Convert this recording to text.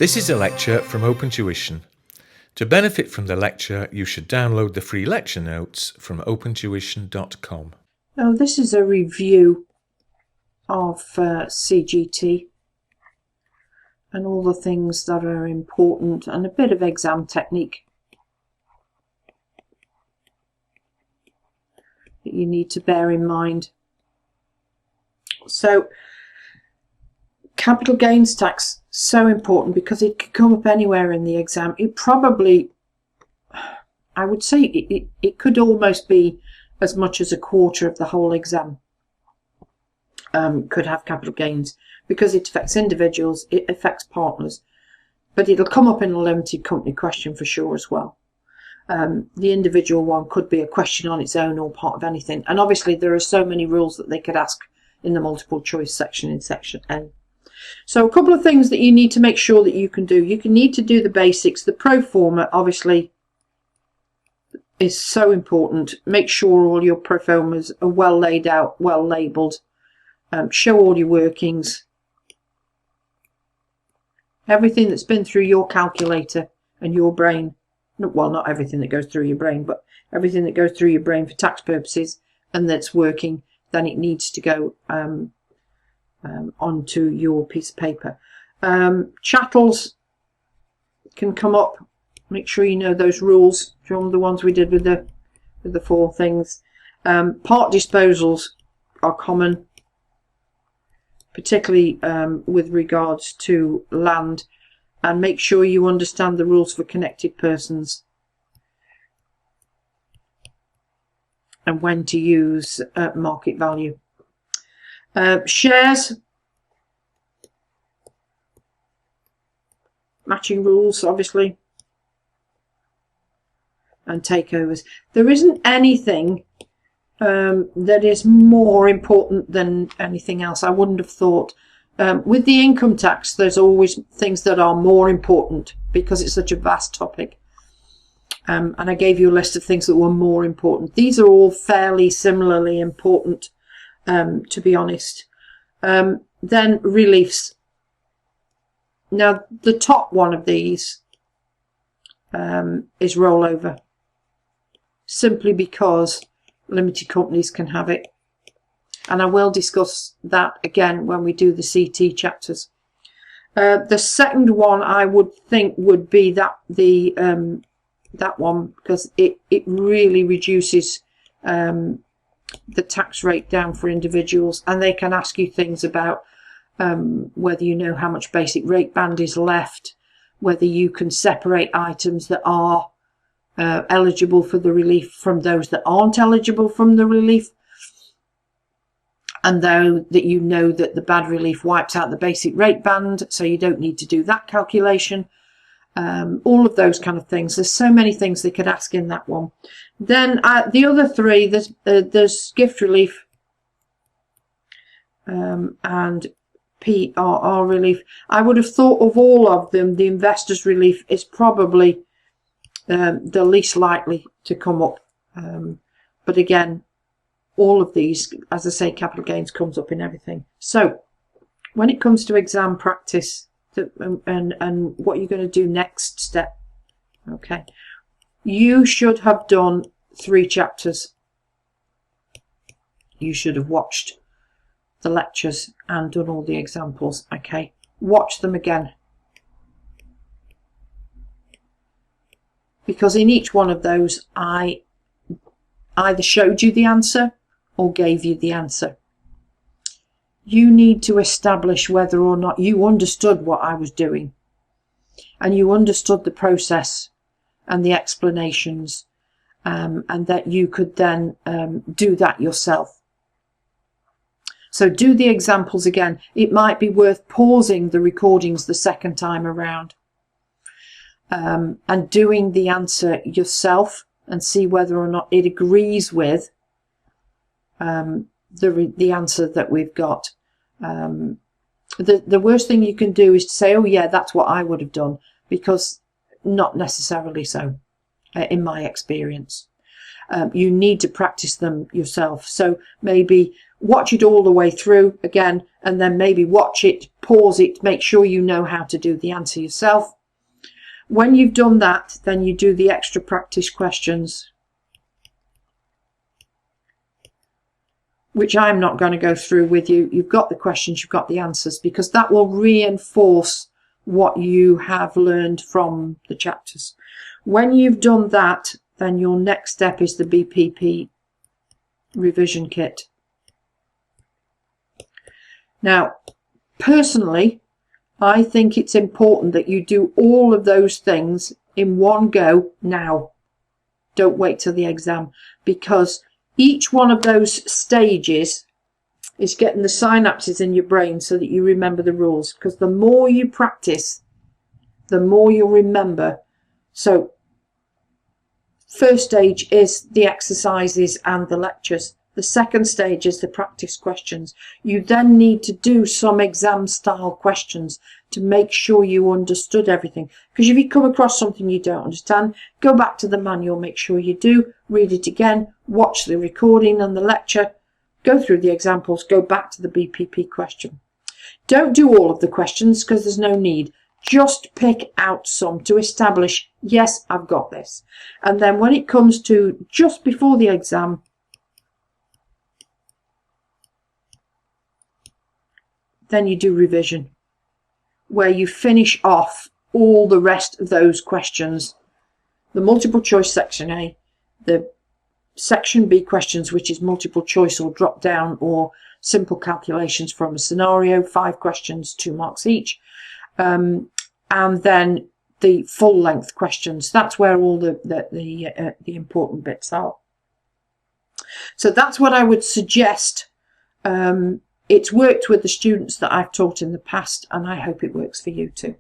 This is a lecture from Open Tuition. To benefit from the lecture, you should download the free lecture notes from opentuition.com. Now, this is a review of CGT and all the things that are important and a bit of exam technique that you need to bear in mind. So, capital gains tax, so important because it could come up anywhere in the exam. It probably, I would say it could almost be as much as a quarter of the whole exam could have capital gains, because it affects individuals, it affects partners, but it'll come up in a limited company question for sure as well. The individual one could be a question on its own or part of anything, and obviously there are so many rules that they could ask in the multiple choice section in section N. So a couple of things that you need to make sure that you can do. You can need to do the basics. The pro forma obviously is so important. Make sure all your pro formas are well laid out, well labelled. Show all your workings. Everything that's been through your calculator and your brain. Well, not everything that goes through your brain, but everything that goes through your brain for tax purposes and that's working, then it needs to go onto your piece of paper. Chattels can come up. Make sure you know those rules from the ones we did with the four things. Part disposals are common, particularly with regards to land, and make sure you understand the rules for connected persons and when to use market value. Shares, matching rules obviously, and takeovers. There isn't anything that is more important than anything else, I wouldn't have thought. With the income tax, there's always things that are more important because it's such a vast topic. And I gave you a list of things that were more important. These are all fairly similarly important, to be honest. Then reliefs. Now, the top one of these is rollover, simply because limited companies can have it. And I will discuss that again when we do the CT chapters. The second one I would think would be that one, because it really reduces the tax rate down for individuals, and they can ask you things about whether you know how much basic rate band is left, whether you can separate items that are eligible for the relief from those that aren't eligible from the relief, and though that you know that the bad relief wipes out the basic rate band, so you don't need to do that calculation. All of those kind of things. There's so many things they could ask in that one. Then the other three, there's gift relief and PRR relief. I would have thought of all of them, the investors relief is probably the least likely to come up. But again, all of these, as I say, capital gains comes up in everything. So when it comes to exam practice and what you're going to do next step, okay, you should have done 3 chapters. You should have watched the lectures and done all the examples. Okay, watch them again, because in each one of those I either showed you the answer or gave you the answer. You need to establish whether or not you understood what I was doing and you understood the process and the explanations, and that you could then do that yourself. So do the examples again. It might be worth pausing the recordings the second time around and doing the answer yourself and see whether or not it agrees with the answer that we've got. The worst thing you can do is to say, oh yeah, that's what I would have done, because not necessarily so, in my experience. You need to practice them yourself. So maybe watch it all the way through again, and then maybe watch it, pause it, make sure you know how to do the answer yourself. When you've done that, then you do the extra practice questions, which I'm not going to go through with you. You've got the questions, you've got the answers, because that will reinforce what you have learned from the chapters. When you've done that, then your next step is the BPP revision kit. Now, personally, I think it's important that you do all of those things in one go now. Don't wait till the exam, because each one of those stages is getting the synapses in your brain so that you remember the rules, because the more you practice, the more you'll remember. So first stage is the exercises and the lectures. The second stage is the practice questions. You then need to do some exam style questions to make sure you understood everything. Because if you come across something you don't understand, go back to the manual, make sure you do, read it again, watch the recording and the lecture, go through the examples, go back to the BPP question. Don't do all of the questions because there's no need. Just pick out some to establish, yes, I've got this. And then when it comes to just before the exam, then you do revision, where you finish off all the rest of those questions. The multiple choice section A, the section B questions, which is multiple choice or drop down or simple calculations from a scenario, 5 questions, 2 marks each. And then the full length questions. That's where all the important bits are. So that's what I would suggest. It's worked with the students that I've taught in the past, and I hope it works for you too.